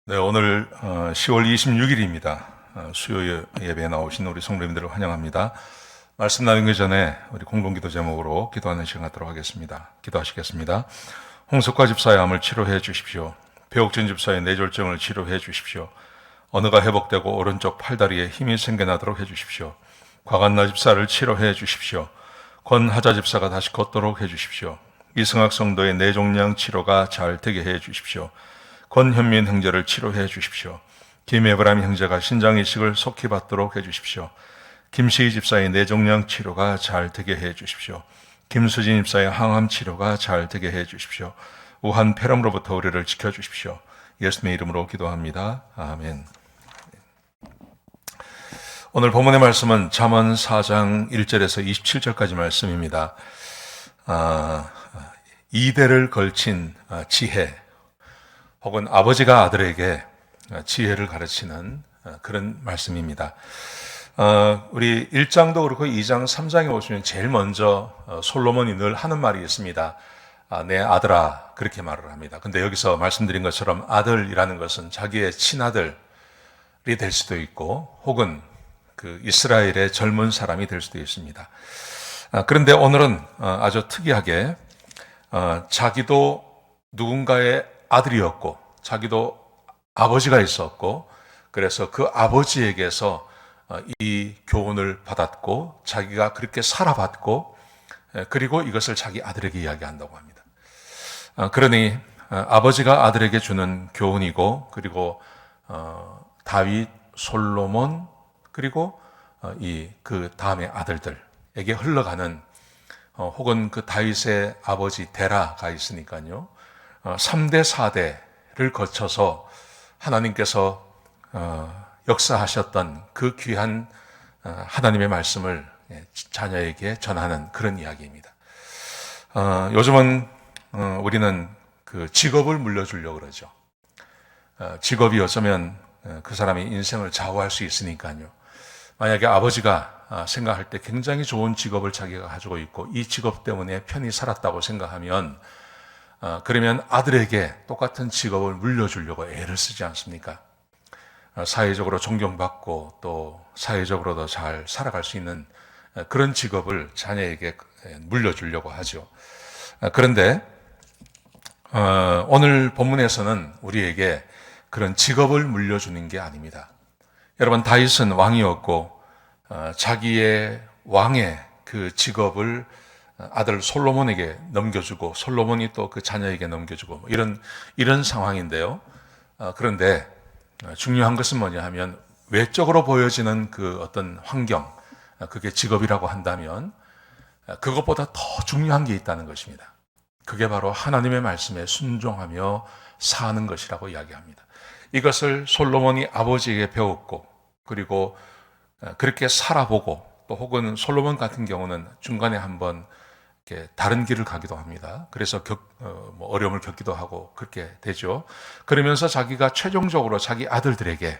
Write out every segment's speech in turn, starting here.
네, 오늘 10월 26일입니다. 수요 예배에 나오신 우리 성도님들을 환영합니다. 말씀 나누기 전에 우리 공동기도 제목으로 기도하는 시간 갖도록 하겠습니다. 기도하시겠습니다. 홍석화 집사의 암을 치료해 주십시오. 배옥진 집사의 뇌졸중을 치료해 주십시오. 언어가 회복되고 오른쪽 팔다리에 힘이 생겨나도록 해 주십시오. 곽한나 집사를 치료해 주십시오. 권하자 집사가 다시 걷도록 해 주십시오. 이승학 성도의 뇌종양 치료가 잘 되게 해 주십시오. 권현민 형제를 치료해 주십시오. 김에브람 형제가 신장 이식을 속히 받도록 해 주십시오. 김시희 집사의 뇌종양 치료가 잘 되게 해 주십시오. 김수진 집사의 항암 치료가 잘 되게 해 주십시오. 우한 폐렴으로부터 우리를 지켜 주십시오. 예수님의 이름으로 기도합니다. 아멘. 오늘 본문의 말씀은 잠언 4장 1절에서 27절까지 말씀입니다. 이대를 걸친 지혜, 혹은 아버지가 아들에게 지혜를 가르치는 그런 말씀입니다. 우리 1장도 그렇고 2장, 3장에 보시면 제일 먼저 솔로몬이 늘 하는 말이 있습니다. 내 아들아, 그렇게 말을 합니다. 근데 여기서 말씀드린 것처럼 아들이라는 것은 자기의 친아들이 될 수도 있고 혹은 그 이스라엘의 젊은 사람이 될 수도 있습니다. 그런데 오늘은 아주 특이하게 자기도 누군가의 아들이었고 자기도 아버지가 있었고 그래서 그 아버지에게서 이 교훈을 받았고 자기가 그렇게 살아봤고 그리고 이것을 자기 아들에게 이야기한다고 합니다. 그러니 아버지가 아들에게 주는 교훈이고 그리고 다윗, 솔로몬 그리고 그 다음의 아들들에게 흘러가는 혹은 그 다윗의 아버지 데라가 있으니까요. 3대, 4대를 거쳐서 하나님께서 역사하셨던 그 귀한 하나님의 말씀을 자녀에게 전하는 그런 이야기입니다. 요즘은 우리는 그 직업을 물려주려고 그러죠. 직업이 어쩌면 그 사람의 인생을 좌우할 수 있으니까요. 만약에 아버지가 생각할 때 굉장히 좋은 직업을 자기가 가지고 있고 이 직업 때문에 편히 살았다고 생각하면 그러면 아들에게 똑같은 직업을 물려주려고 애를 쓰지 않습니까? 사회적으로 존경받고 또 사회적으로도 잘 살아갈 수 있는 그런 직업을 자녀에게 물려주려고 하죠. 그런데 오늘 본문에서는 우리에게 그런 직업을 물려주는 게 아닙니다. 여러분, 다윗은 왕이었고 자기의 왕의 그 직업을 아들 솔로몬에게 넘겨주고 솔로몬이 또 그 자녀에게 넘겨주고 이런 상황인데요. 그런데 중요한 것은 뭐냐 하면 외적으로 보여지는 그 어떤 환경, 그게 직업이라고 한다면 그것보다 더 중요한 게 있다는 것입니다. 그게 바로 하나님의 말씀에 순종하며 사는 것이라고 이야기합니다. 이것을 솔로몬이 아버지에게 배웠고 그리고 그렇게 살아보고 또 혹은 솔로몬 같은 경우는 중간에 한번 다른 길을 가기도 합니다. 그래서 어려움을 겪기도 하고 그렇게 되죠. 그러면서 자기가 최종적으로 자기 아들들에게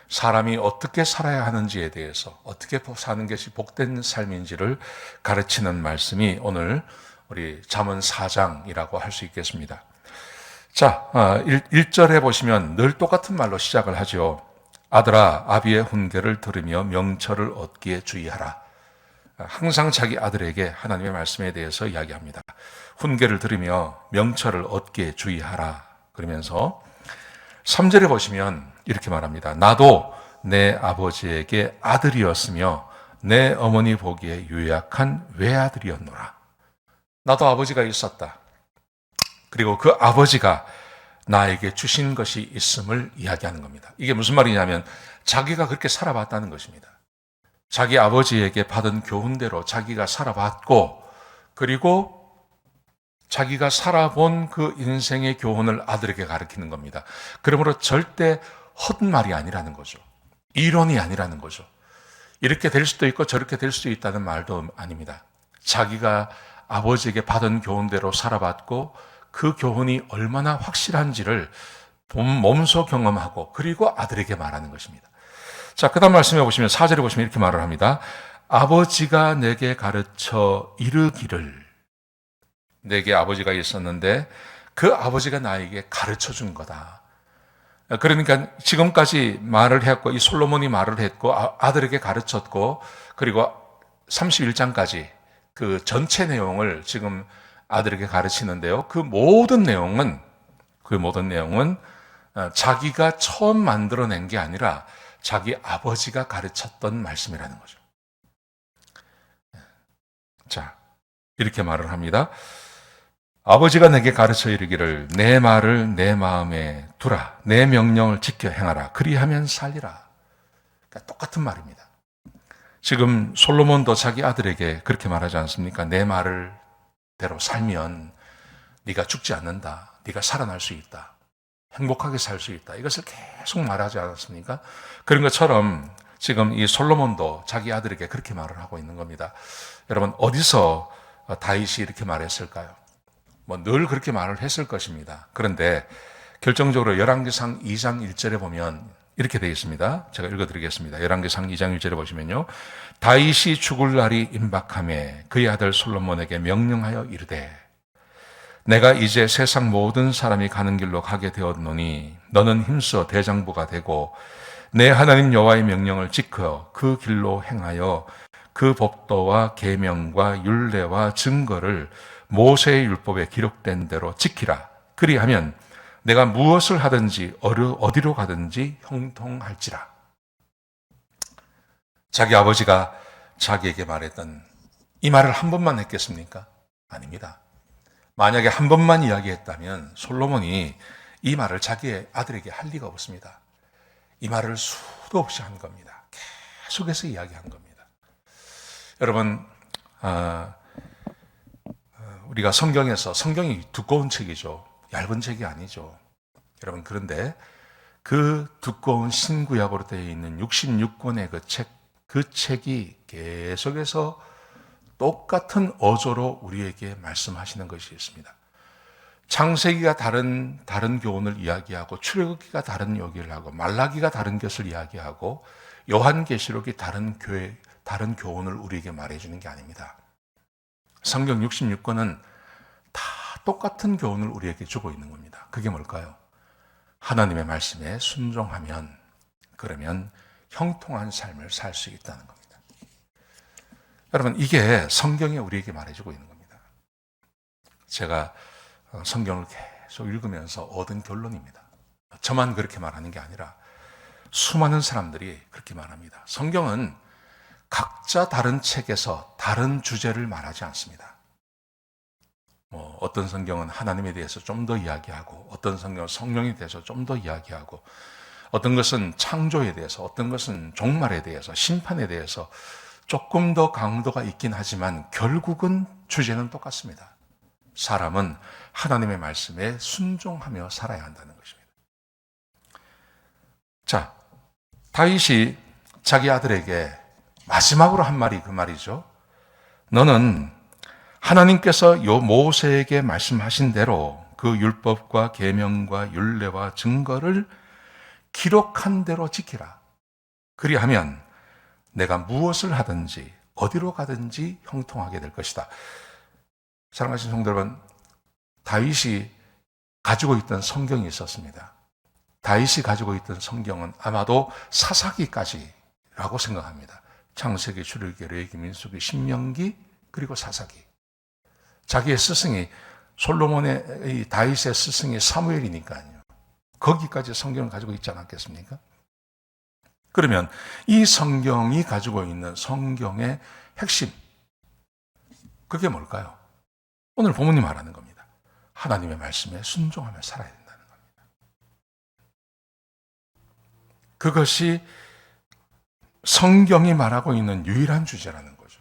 사람이 어떻게 살아야 하는지에 대해서 어떻게 사는 것이 복된 삶인지를 가르치는 말씀이 오늘 우리 잠언 4장이라고 할 수 있겠습니다. 자, 1절에 보시면 늘 똑같은 말로 시작을 하죠. 아들아, 아비의 훈계를 들으며 명철을 얻기에 주의하라. 항상 자기 아들에게 하나님의 말씀에 대해서 이야기합니다. 훈계를 들으며 명철을 얻기에 주의하라. 그러면서 3절에 보시면 이렇게 말합니다. 나도 내 아버지에게 아들이었으며 내 어머니 보기에 유약한 외아들이었노라. 나도 아버지가 있었다. 그리고 그 아버지가 나에게 주신 것이 있음을 이야기하는 겁니다. 이게 무슨 말이냐면 자기가 그렇게 살아봤다는 것입니다. 자기 아버지에게 받은 교훈대로 자기가 살아봤고 그리고 자기가 살아본 그 인생의 교훈을 아들에게 가르치는 겁니다. 그러므로 절대 헛말이 아니라는 거죠. 이론이 아니라는 거죠. 이렇게 될 수도 있고 저렇게 될 수도 있다는 말도 아닙니다. 자기가 아버지에게 받은 교훈대로 살아봤고 그 교훈이 얼마나 확실한지를 몸소 경험하고 그리고 아들에게 말하는 것입니다. 자, 그 다음 말씀해 보시면 4절에 보시면 이렇게 말을 합니다. 아버지가 내게 가르쳐 이르기를. 내게 아버지가 있었는데 그 아버지가 나에게 가르쳐 준 거다. 그러니까 지금까지 말을 했고, 이 솔로몬이 말을 했고, 아들에게 가르쳤고, 그리고 31장까지 그 전체 내용을 지금 아들에게 가르치는데요. 그 모든 내용은 자기가 처음 만들어낸 게 아니라 자기 아버지가 가르쳤던 말씀이라는 거죠. 자, 이렇게 말을 합니다. 아버지가 내게 가르쳐 이르기를 내 말을 내 마음에 두라. 내 명령을 지켜 행하라. 그리하면 살리라. 그러니까 똑같은 말입니다. 지금 솔로몬도 자기 아들에게 그렇게 말하지 않습니까? 내 말을 대로 살면 네가 죽지 않는다. 네가 살아날 수 있다. 행복하게 살 수 있다. 이것을 계속 말하지 않았습니까? 그런 것처럼 지금 이 솔로몬도 자기 아들에게 그렇게 말을 하고 있는 겁니다. 여러분, 어디서 다윗이 이렇게 말했을까요? 늘 그렇게 말을 했을 것입니다. 그런데 결정적으로 열왕기상 2장 1절에 보면 이렇게 되어 있습니다. 제가 읽어드리겠습니다. 열왕기상 2장 1절에 보시면요. 다윗이 죽을 날이 임박하매 그의 아들 솔로몬에게 명령하여 이르되 내가 이제 세상 모든 사람이 가는 길로 가게 되었노니 너는 힘써 대장부가 되고 내 하나님 여호와의 명령을 지켜 그 길로 행하여 그 법도와 계명과 율례와 증거를 모세의 율법에 기록된 대로 지키라. 그리하면 내가 무엇을 하든지 어디로 가든지 형통할지라. 자기 아버지가 자기에게 말했던 이 말을 한 번만 했겠습니까? 아닙니다. 만약에 한 번만 이야기했다면 솔로몬이 이 말을 자기의 아들에게 할 리가 없습니다. 이 말을 수도 없이 한 겁니다. 계속해서 이야기한 겁니다. 여러분, 우리가 성경이 두꺼운 책이죠. 얇은 책이 아니죠. 여러분, 그런데 그 두꺼운 신구약으로 되어 있는 66권의 그 책이 계속해서 똑같은 어조로 우리에게 말씀하시는 것이 있습니다. 창세기가 다른 교훈을 이야기하고 출애굽기가 다른 이야기를 하고 말라기가 다른 것을 이야기하고 요한계시록이 다른 교훈을 우리에게 말해주는 게 아닙니다. 성경 66권은 다 똑같은 교훈을 우리에게 주고 있는 겁니다. 그게 뭘까요? 하나님의 말씀에 순종하면 그러면 형통한 삶을 살 수 있다는 겁니다. 여러분, 이게 성경이 우리에게 말해주고 있는 겁니다. 제가 성경을 계속 읽으면서 얻은 결론입니다. 저만 그렇게 말하는 게 아니라 수많은 사람들이 그렇게 말합니다. 성경은 각자 다른 책에서 다른 주제를 말하지 않습니다. 어떤 성경은 하나님에 대해서 좀 더 이야기하고, 어떤 성경은 성령에 대해서 좀 더 이야기하고, 어떤 것은 창조에 대해서, 어떤 것은 종말에 대해서, 심판에 대해서 조금 더 강도가 있긴 하지만 결국은 주제는 똑같습니다. 사람은 하나님의 말씀에 순종하며 살아야 한다는 것입니다. 자, 다윗이 자기 아들에게 마지막으로 한 말이 그 말이죠. 너는 하나님께서 모세에게 말씀하신 대로 그 율법과 계명과 율례와 증거를 기록한 대로 지키라. 그리하면 내가 무엇을 하든지 어디로 가든지 형통하게 될 것이다. 사랑하신 성도 여러분, 다윗이 가지고 있던 성경이 있었습니다. 다윗이 가지고 있던 성경은 아마도 사사기까지라고 생각합니다. 창세기, 출애굽기, 레위기, 민수기, 신명기, 그리고 사사기. 자기의 스승이 솔로몬의 다윗의 스승이 사무엘이니까요. 거기까지 성경을 가지고 있지 않았겠습니까? 그러면 이 성경이 가지고 있는 성경의 핵심, 그게 뭘까요? 오늘 본문이 말하는 겁니다. 하나님의 말씀에 순종하며 살아야 된다는 겁니다. 그것이 성경이 말하고 있는 유일한 주제라는 거죠.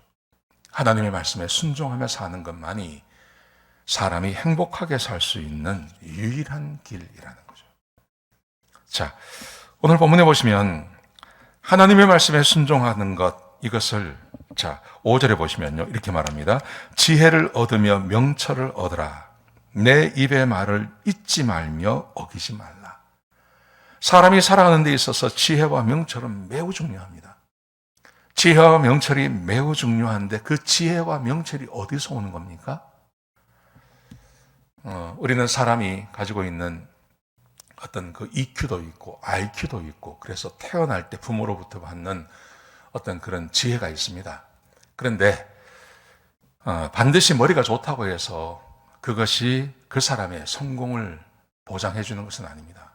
하나님의 말씀에 순종하며 사는 것만이 사람이 행복하게 살 수 있는 유일한 길이라는 거죠. 자, 오늘 본문에 보시면 하나님의 말씀에 순종하는 것, 이것을 5절에 보시면요, 이렇게 말합니다. 지혜를 얻으며 명철을 얻으라. 내 입의 말을 잊지 말며 어기지 말라. 사람이 살아가는 데 있어서 지혜와 명철은 매우 중요합니다. 지혜와 명철이 매우 중요한데 그 지혜와 명철이 어디서 오는 겁니까? 우리는 사람이 가지고 있는 어떤 그 EQ도 있고 IQ도 있고 그래서 태어날 때 부모로부터 받는 어떤 그런 지혜가 있습니다. 그런데 반드시 머리가 좋다고 해서 그것이 그 사람의 성공을 보장해 주는 것은 아닙니다.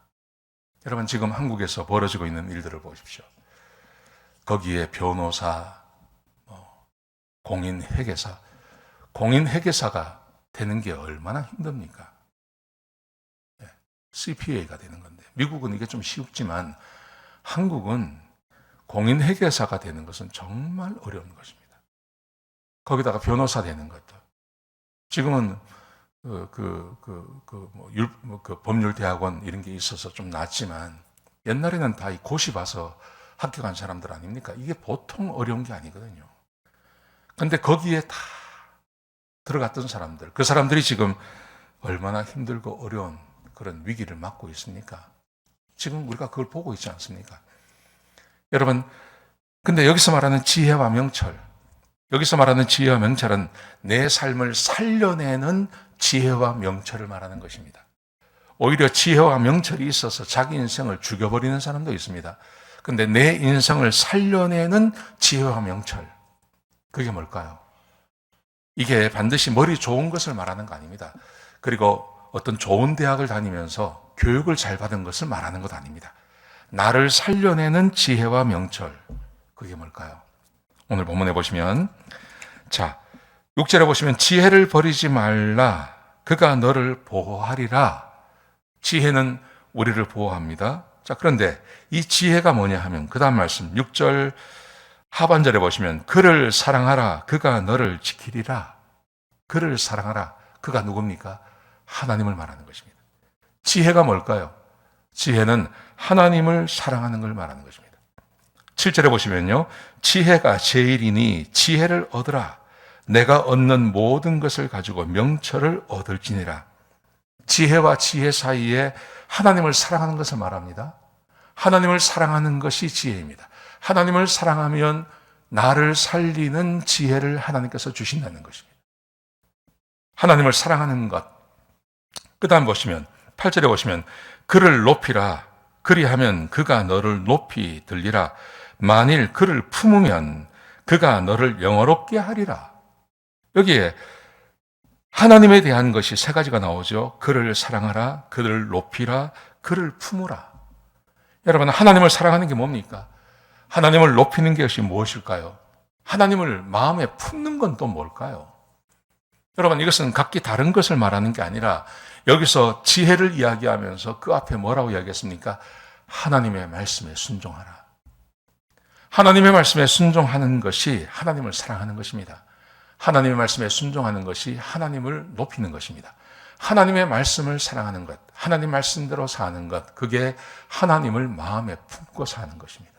여러분 지금 한국에서 벌어지고 있는 일들을 보십시오. 거기에 변호사, 공인회계사, 공인회계사가 되는 게 얼마나 힘듭니까? CPA가 되는 건데 미국은 이게 좀 쉽지만 한국은 공인회계사가 되는 것은 정말 어려운 것입니다. 거기다가 변호사 되는 것도 지금은 법률대학원 이런 게 있어서 좀 낫지만 옛날에는 다 이 고시 봐서 합격한 사람들 아닙니까? 이게 보통 어려운 게 아니거든요. 근데 거기에 다 들어갔던 사람들, 그 사람들이 지금 얼마나 힘들고 어려운 그런 위기를 맞고 있습니까? 지금 우리가 그걸 보고 있지 않습니까? 여러분, 근데 여기서 말하는 지혜와 명철, 여기서 말하는 지혜와 명철은 내 삶을 살려내는 지혜와 명철을 말하는 것입니다. 오히려 지혜와 명철이 있어서 자기 인생을 죽여버리는 사람도 있습니다. 근데 내 인생을 살려내는 지혜와 명철, 그게 뭘까요? 이게 반드시 머리 좋은 것을 말하는 거 아닙니다. 그리고 어떤 좋은 대학을 다니면서 교육을 잘 받은 것을 말하는 것 아닙니다. 나를 살려내는 지혜와 명철, 그게 뭘까요? 오늘 본문에 보시면, 자, 6절에 보시면 지혜를 버리지 말라, 그가 너를 보호하리라. 지혜는 우리를 보호합니다. 자, 그런데 이 지혜가 뭐냐 하면 그 다음 말씀 6절 하반절에 보시면 그를 사랑하라, 그가 너를 지키리라. 그를 사랑하라, 그가 누굽니까? 하나님을 말하는 것입니다. 지혜가 뭘까요? 지혜는 하나님을 사랑하는 걸 말하는 것입니다. 7절에 보시면요, 지혜가 제일이니 지혜를 얻으라. 내가 얻는 모든 것을 가지고 명철을 얻을지니라. 지혜와 지혜 사이에 하나님을 사랑하는 것을 말합니다. 하나님을 사랑하는 것이 지혜입니다. 하나님을 사랑하면 나를 살리는 지혜를 하나님께서 주신다는 것입니다. 하나님을 사랑하는 것. 그 다음 보시면 8절에 보시면 그를 높이라. 그리하면 그가 너를 높이 들리라. 만일 그를 품으면 그가 너를 영화롭게 하리라. 여기에 하나님에 대한 것이 세 가지가 나오죠. 그를 사랑하라, 그를 높이라, 그를 품으라. 여러분, 하나님을 사랑하는 게 뭡니까? 하나님을 높이는 것이 무엇일까요? 하나님을 마음에 품는 건 또 뭘까요? 여러분, 이것은 각기 다른 것을 말하는 게 아니라 여기서 지혜를 이야기하면서 그 앞에 뭐라고 이야기했습니까? 하나님의 말씀에 순종하라. 하나님의 말씀에 순종하는 것이 하나님을 사랑하는 것입니다. 하나님의 말씀에 순종하는 것이 하나님을 높이는 것입니다. 하나님의 말씀을 사랑하는 것, 하나님 말씀대로 사는 것, 그게 하나님을 마음에 품고 사는 것입니다.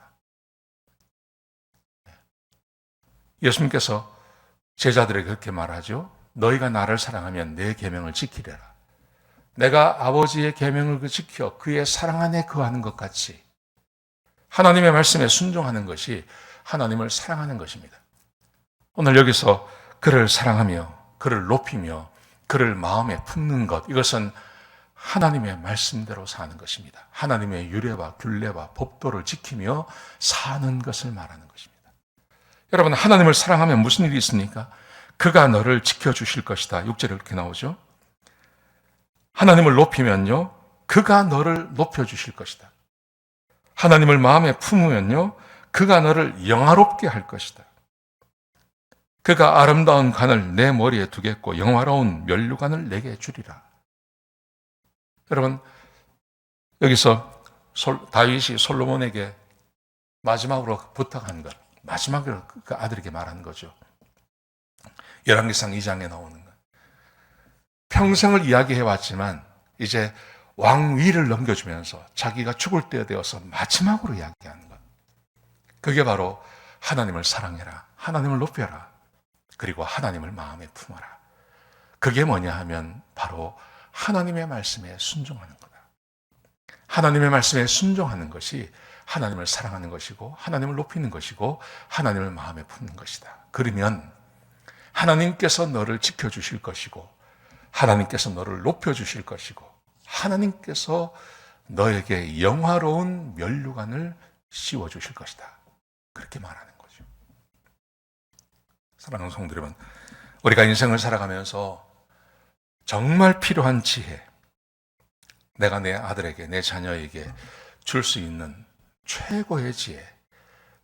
예수님께서 제자들에게 그렇게 말하죠. 너희가 나를 사랑하면 내 계명을 지키리라. 내가 아버지의 계명을 지켜 그의 사랑 안에 거하는 것 같이 하나님의 말씀에 순종하는 것이 하나님을 사랑하는 것입니다. 오늘 여기서 그를 사랑하며 그를 높이며 그를 마음에 품는 것, 이것은 하나님의 말씀대로 사는 것입니다. 하나님의 유례와 균례와 법도를 지키며 사는 것을 말하는 것입니다. 여러분, 하나님을 사랑하면 무슨 일이 있습니까? 그가 너를 지켜주실 것이다. 6절에 이렇게 나오죠. 하나님을 높이면요, 그가 너를 높여주실 것이다. 하나님을 마음에 품으면요, 그가 너를 영화롭게 할 것이다. 그가 아름다운 관을 내 머리에 두겠고 영화로운 면류관을 내게 주리라. 여러분, 여기서 다윗이 솔로몬에게 마지막으로 부탁한 것, 마지막으로 그 아들에게 말한 거죠. 열왕기상 2장에 나오는 것. 평생을 이야기해왔지만 이제 왕위를 넘겨주면서 자기가 죽을 때 되어서 마지막으로 이야기하는 것. 그게 바로 하나님을 사랑해라, 하나님을 높여라, 그리고 하나님을 마음에 품어라. 그게 뭐냐 하면 바로 하나님의 말씀에 순종하는 거다. 하나님의 말씀에 순종하는 것이 하나님을 사랑하는 것이고 하나님을 높이는 것이고 하나님을 마음에 품는 것이다. 그러면 하나님께서 너를 지켜주실 것이고 하나님께서 너를 높여주실 것이고 하나님께서 너에게 영화로운 면류관을 씌워주실 것이다. 그렇게 말하는 거죠. 사랑하는 성도 여러분, 우리가 인생을 살아가면서 정말 필요한 지혜, 내가 내 아들에게, 내 자녀에게 줄 수 있는 최고의 지혜,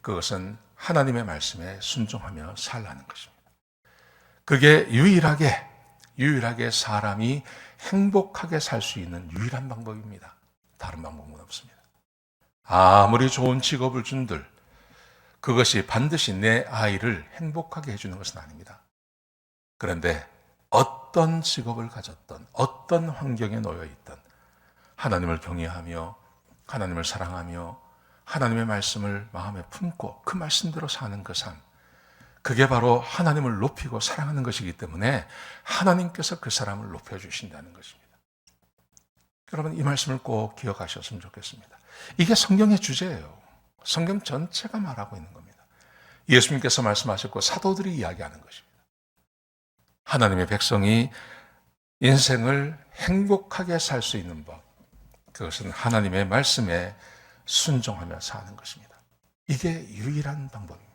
그것은 하나님의 말씀에 순종하며 살라는 것입니다. 그게 유일하게 사람이 행복하게 살 수 있는 유일한 방법입니다. 다른 방법은 없습니다. 아무리 좋은 직업을 준들 그것이 반드시 내 아이를 행복하게 해주는 것은 아닙니다. 그런데 어떤 직업을 가졌던 어떤 환경에 놓여 있던 하나님을 경외하며 하나님을 사랑하며 하나님의 말씀을 마음에 품고 그 말씀대로 사는 그 삶, 그게 바로 하나님을 높이고 사랑하는 것이기 때문에 하나님께서 그 사람을 높여주신다는 것입니다. 여러분, 이 말씀을 꼭 기억하셨으면 좋겠습니다. 이게 성경의 주제예요. 성경 전체가 말하고 있는 겁니다. 예수님께서 말씀하셨고 사도들이 이야기하는 것입니다. 하나님의 백성이 인생을 행복하게 살 수 있는 법, 그것은 하나님의 말씀에 순종하며 사는 것입니다. 이게 유일한 방법입니다.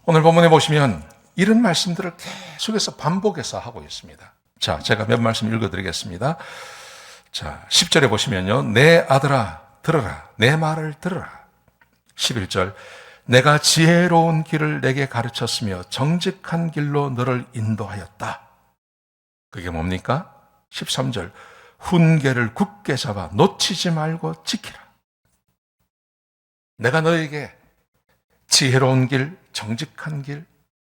오늘 본문에 보시면 이런 말씀들을 계속해서 반복해서 하고 있습니다. 자, 제가 몇 말씀 읽어드리겠습니다. 자, 10절에 보시면요. 내 아들아 들으라, 내 말을 들으라. 11절, 내가 지혜로운 길을 내게 가르쳤으며 정직한 길로 너를 인도하였다. 그게 뭡니까? 13절, 훈계를 굳게 잡아 놓치지 말고 지키라. 내가 너에게 지혜로운 길, 정직한 길,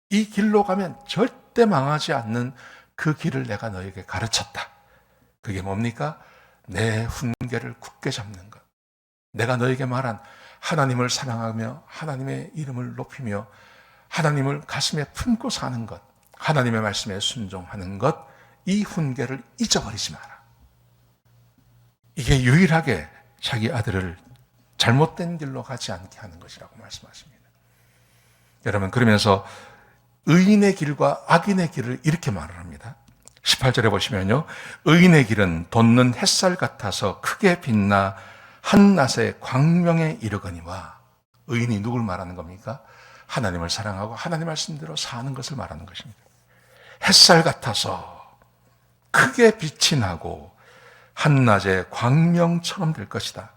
이 길로 가면 절대 망하지 않는 그 길을 내가 너에게 가르쳤다. 그게 뭡니까? 내 훈계를 굳게 잡는 것. 내가 너에게 말한 하나님을 사랑하며 하나님의 이름을 높이며 하나님을 가슴에 품고 사는 것, 하나님의 말씀에 순종하는 것, 이 훈계를 잊어버리지 마라. 이게 유일하게 자기 아들을 잘못된 길로 가지 않게 하는 것이라고 말씀하십니다. 여러분, 그러면서 의인의 길과 악인의 길을 이렇게 말을 합니다. 18절에 보시면요. 의인의 길은 돋는 햇살 같아서 크게 빛나 한낮의 광명에 이르거니와. 의인이 누굴 말하는 겁니까? 하나님을 사랑하고 하나님 말씀대로 사는 것을 말하는 것입니다. 햇살 같아서 크게 빛이 나고 한낮의 광명처럼 될 것이다.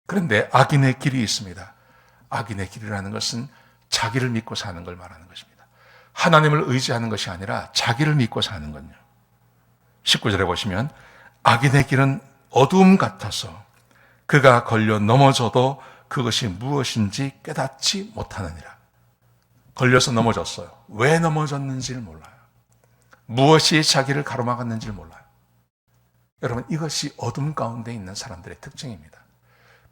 그런데 악인의 길이 있습니다. 악인의 길이라는 것은 자기를 믿고 사는 걸 말하는 것입니다. 하나님을 의지하는 것이 아니라 자기를 믿고 사는 건요. 19절에 보시면 악인의 길은 어두움 같아서 그가 걸려 넘어져도 그것이 무엇인지 깨닫지 못하느니라. 걸려서 넘어졌어요. 왜 넘어졌는지를 몰라요. 무엇이 자기를 가로막았는지를 몰라요. 여러분, 이것이 어둠 가운데 있는 사람들의 특징입니다.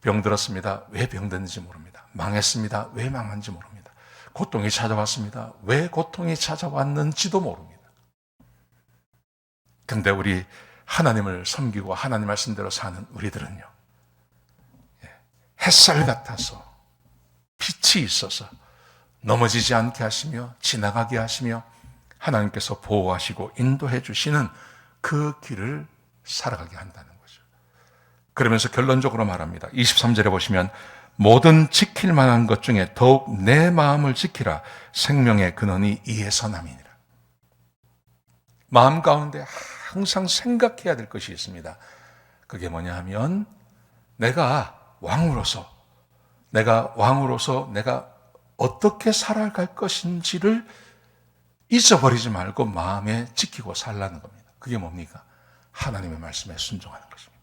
병들었습니다. 왜 병든지 모릅니다. 망했습니다. 왜 망한지 모릅니다. 고통이 찾아왔습니다. 왜 고통이 찾아왔는지도 모릅니다. 근데 우리 하나님을 섬기고 하나님 말씀대로 사는 우리들은요, 햇살 같아서 빛이 있어서 넘어지지 않게 하시며 지나가게 하시며 하나님께서 보호하시고 인도해 주시는 그 길을 살아가게 한다는 거죠. 그러면서 결론적으로 말합니다. 23절에 보시면 모든 지킬 만한 것 중에 더욱 내 마음을 지키라. 생명의 근원이 이에서 남이니라. 마음 가운데 항상 생각해야 될 것이 있습니다. 그게 뭐냐 하면 내가 왕으로서 내가 어떻게 살아갈 것인지를 잊어버리지 말고 마음에 지키고 살라는 겁니다. 그게 뭡니까? 하나님의 말씀에 순종하는 것입니다.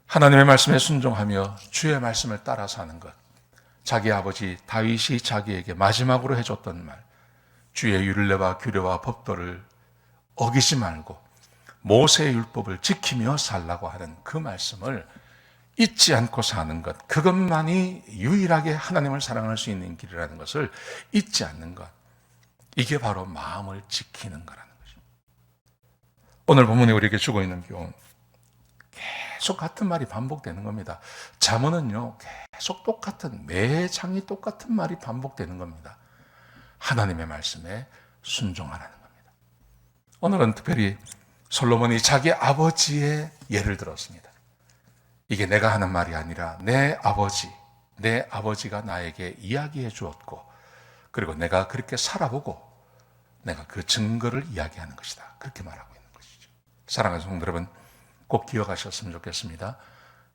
하나님의 말씀에 순종하며 주의 말씀을 따라 사는 것. 자기 아버지 다윗이 자기에게 마지막으로 해줬던 말, 주의 율례와 규례와 법도를 어기지 말고 모세의 율법을 지키며 살라고 하는 그 말씀을 잊지 않고 사는 것, 그것만이 유일하게 하나님을 사랑할 수 있는 길이라는 것을 잊지 않는 것, 이게 바로 마음을 지키는 거라는 것입니다. 오늘 본문에 우리에게 주고 있는 교훈, 계속 같은 말이 반복되는 겁니다. 잠언은요, 계속 매 장이 똑같은 말이 반복되는 겁니다. 하나님의 말씀에 순종하라는 겁니다. 오늘은 특별히 솔로몬이 자기 아버지의 예를 들었습니다. 이게 내가 하는 말이 아니라 내 아버지가 나에게 이야기해 주었고, 그리고 내가 그렇게 살아보고 내가 그 증거를 이야기하는 것이다. 그렇게 말하고 있는 것이죠. 사랑하는 성도 여러분, 꼭 기억하셨으면 좋겠습니다.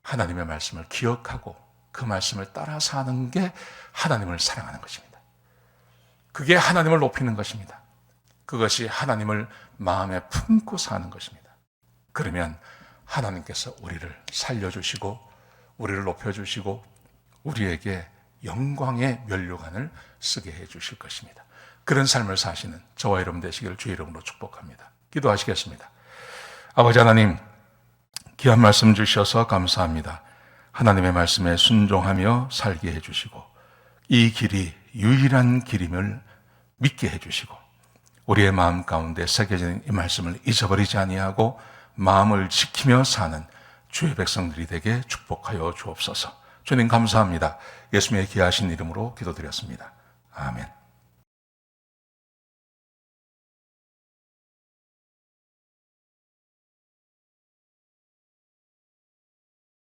하나님의 말씀을 기억하고 그 말씀을 따라 사는 게 하나님을 사랑하는 것입니다. 그게 하나님을 높이는 것입니다. 그것이 하나님을 마음에 품고 사는 것입니다. 그러면 하나님께서 우리를 살려주시고 우리를 높여주시고 우리에게 영광의 면류관을 쓰게 해주실 것입니다. 그런 삶을 사시는 저와 여러분 되시기를 주의 이름으로 축복합니다. 기도하시겠습니다. 아버지 하나님, 귀한 말씀 주셔서 감사합니다. 하나님의 말씀에 순종하며 살게 해주시고 이 길이 유일한 길임을 믿게 해주시고 우리의 마음 가운데 새겨진 이 말씀을 잊어버리지 아니하고 마음을 지키며 사는 주의 백성들이 되게 축복하여 주옵소서. 주님 감사합니다. 예수님의 귀하신 이름으로 기도드렸습니다. 아멘.